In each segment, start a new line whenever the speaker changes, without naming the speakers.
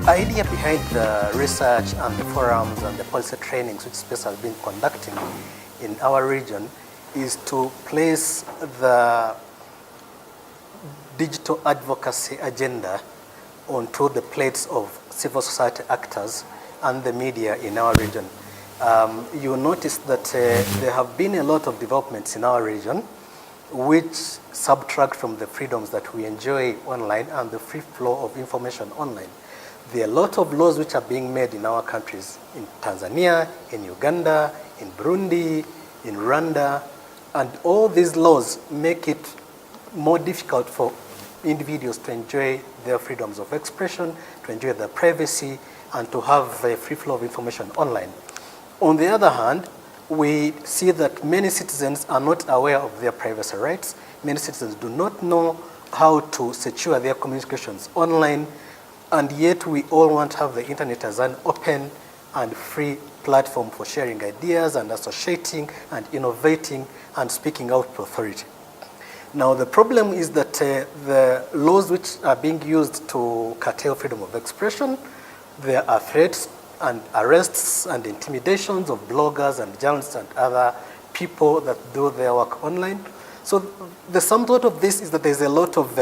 idea behind the research and the forums and the policy trainings which CIPESA has been conducting in our region is to place the digital advocacy agenda onto the plates of civil society actors and the media in our region. You notice that there have been a lot of developments in our region which subtract from the freedoms that we enjoy online and the free flow of information online. There are a lot of laws which are being made in our countries, in Tanzania, in Uganda, in Burundi, in Rwanda, and all these laws make it more difficult for individuals to enjoy their freedoms of expression, to enjoy their privacy, and to have a free flow of information online. On the other hand, we see that many citizens are not aware of their privacy rights. Many citizens do not know how to secure their communications online, and yet we all want to have the internet as an open and free platform for sharing ideas and associating and innovating and speaking out to authority. Now the problem is that the laws which are being used to curtail freedom of expression, there are threats and arrests and intimidations of bloggers and journalists and other people that do their work online. So the sum total of this is that there's a lot of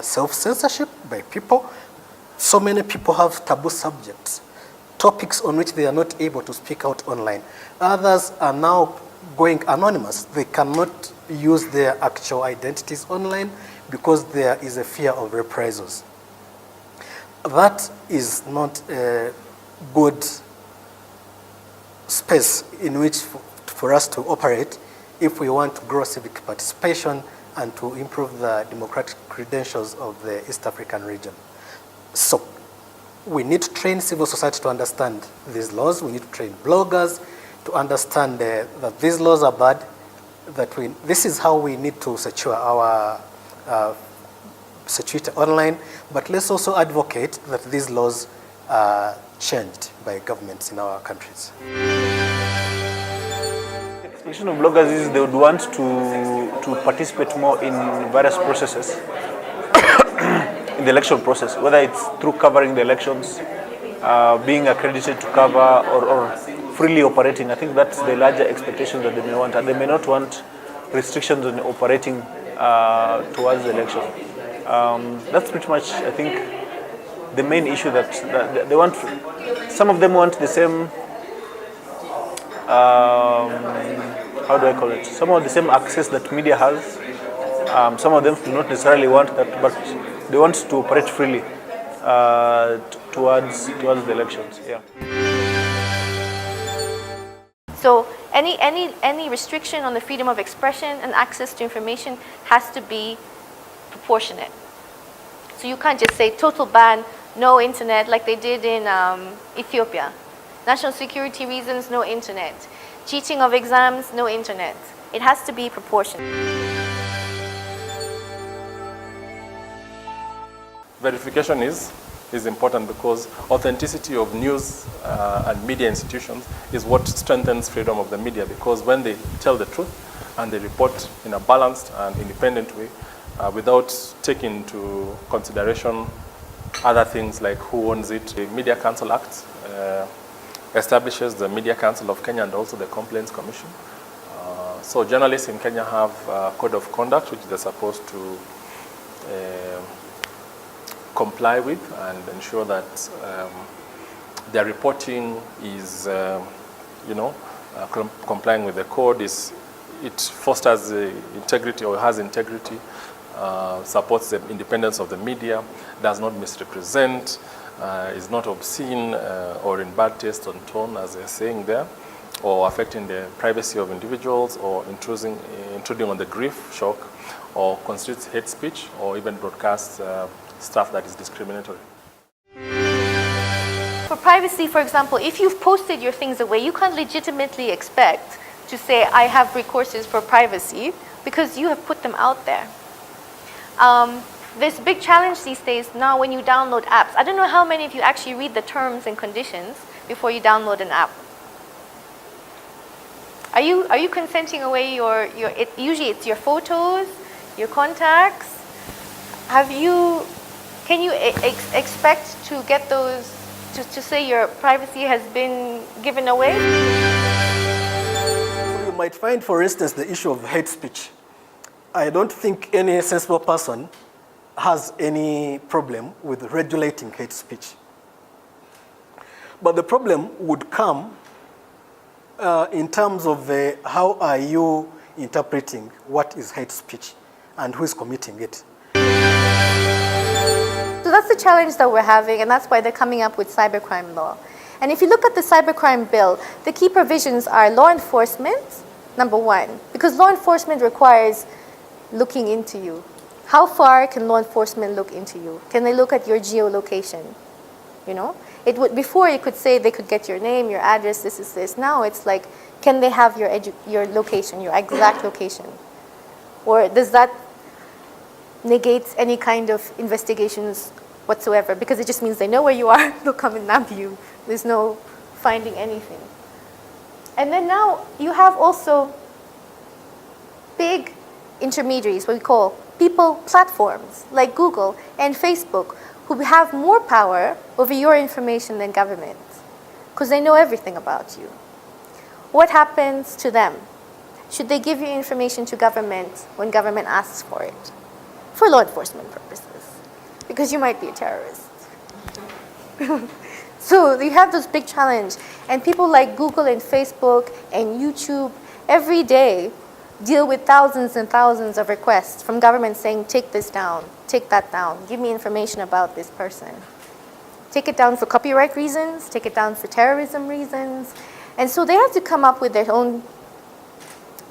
self-censorship by people. So many people have taboo subjects, topics on which they are not able to speak out online. Others are now going anonymous. They cannot use their actual identities online because there is a fear of reprisals. That is not a good space in which for us to operate if we want to grow civic participation and to improve the democratic credentials of the East African region. So we need to train civil society to understand these laws. We need to train bloggers to understand that these laws are bad, this is how we need to secure our security online, but let's also advocate that these laws are changed by governments in our countries.
The expectation of bloggers is they would want to participate more in various processes in the election process, whether it's through covering the elections, being accredited to cover, or freely operating. I think that's the larger expectation that they may want. And they may not want restrictions on operating towards the election. That's pretty much, I think, the main issue that they want. Some of them want the same, how do I call it? Some of the same access that media has. Some of them do not necessarily want that, but they want to operate freely towards the elections. Yeah.
So any restriction on the freedom of expression and access to information has to be proportionate. So you can't just say total ban, no internet, like they did in Ethiopia. National security reasons, no internet. Cheating of exams, no internet. It has to be proportionate.
Verification is important because authenticity of news and media institutions is what strengthens freedom of the media, because when they tell the truth and they report in a balanced and independent way without taking into consideration other things like who owns it. The Media Council Act establishes the Media Council of Kenya and also the Complaints Commission. So journalists in Kenya have a code of conduct which they're supposed to comply with and ensure that their reporting is, complying with the code. It fosters integrity or has integrity, supports the independence of the media, does not misrepresent, is not obscene or in bad taste on tone, as they're saying there, or affecting the privacy of individuals, or intruding on the grief, shock, or constitutes hate speech, or even broadcasts stuff that is discriminatory.
For privacy, for example, if you've posted your things away, you can't legitimately expect to say, I have recourses for privacy, because you have put them out there. There's a big challenge these days now when you download apps. I don't know how many of you actually read the terms and conditions before you download an app. Are you consenting away usually it's your photos, your contacts? Can you expect to get those to say your privacy has been given away?
You might find, for instance, the issue of hate speech. I don't think any sensible person has any problem with regulating hate speech. But the problem would come in terms of how are you interpreting what is hate speech and who is committing it.
So that's the challenge that we're having, and that's why they're coming up with cybercrime law. And if you look at the cybercrime bill, the key provisions are law enforcement, number one, because law enforcement requires looking into you. How far can law enforcement look into you? Can they look at your geolocation? You know, before you could say they could get your name, your address, this is this. Now it's like, can they have your location, your exact location? Or does that negate any kind of investigations whatsoever? Because it just means they know where you are, they'll come and nab you. There's no finding anything. And then now you have also big intermediaries, what we call people platforms, like Google and Facebook, who have more power over your information than government, because they know everything about you. What happens to them? Should they give your information to government when government asks for it? For law enforcement purposes, because you might be a terrorist. So you have this big challenge, and people like Google and Facebook and YouTube every day deal with thousands and thousands of requests from government saying, take this down, take that down, give me information about this person. Take it down for copyright reasons, take it down for terrorism reasons. And so they have to come up with their own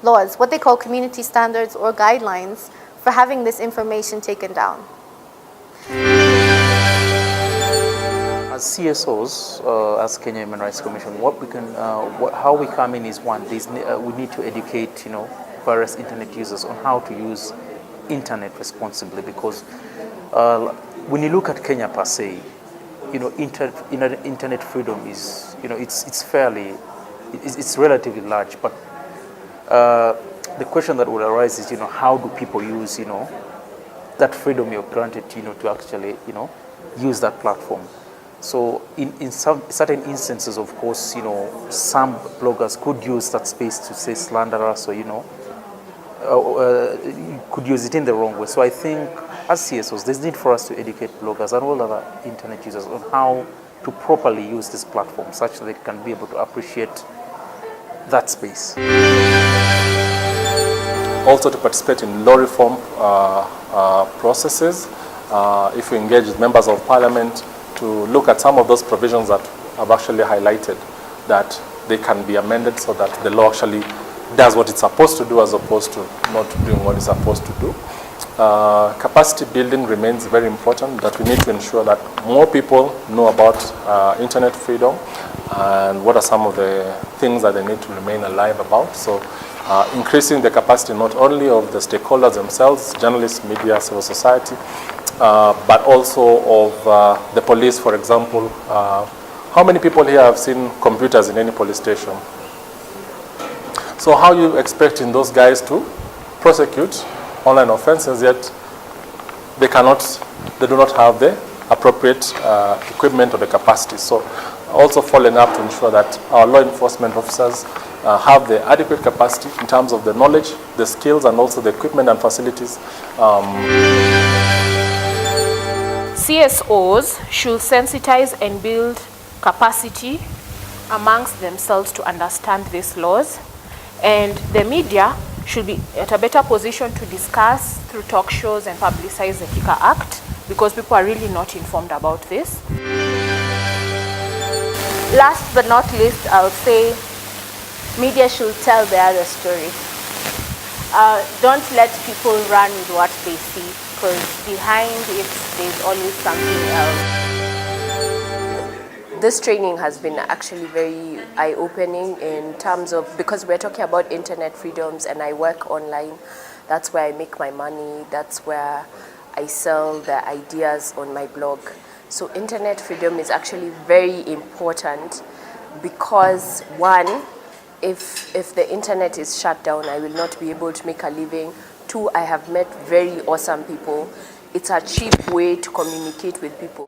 laws, what they call community standards or guidelines for having this information taken down.
As CSOs, as Kenya Human Rights Commission, what we can, how we come in is one. We need to educate, various internet users on how to use internet responsibly, because when you look at Kenya per se, internet freedom is, it's relatively large, but the question that would arise is, how do people use, that freedom you're granted, to actually, use that platform. So in some certain instances, of course, some bloggers could use that space to say slander us, or, could use it in the wrong way. So I think as CSOs, there's need for us to educate bloggers and all other internet users on how to properly use this platform such that they can be able to appreciate that space.
Also to participate in law reform processes, if we engage with members of parliament to look at some of those provisions that I've actually highlighted, that they can be amended so that the law actually does what it's supposed to do as opposed to not doing what it's supposed to do. Capacity building remains very important, that we need to ensure that more people know about internet freedom and what are some of the things that they need to remain alive about. So increasing the capacity not only of the stakeholders themselves, journalists, media, civil society, but also of the police, for example. How many people here have seen computers in any police station? So how are you expecting those guys to prosecute online offenses, yet they do not have the appropriate equipment or the capacity? So also following up to ensure that our law enforcement officers have the adequate capacity in terms of the knowledge, the skills, and also the equipment and facilities.
CSOs should sensitize and build capacity amongst themselves to understand these laws, and the media should be at a better position to discuss through talk shows and publicize the Civic Act, because people are really not informed about this. Last but not least, I would say media should tell the other story. Don't let people run with what they see, because behind it, there's always something else.
This training has been actually very eye-opening in terms of, because we're talking about internet freedoms and I work online, that's where I make my money, that's where I sell the ideas on my blog. So internet freedom is actually very important because, one, if the internet is shut down, I will not be able to make a living. Two, I have met very awesome people. It's a cheap way to communicate with people.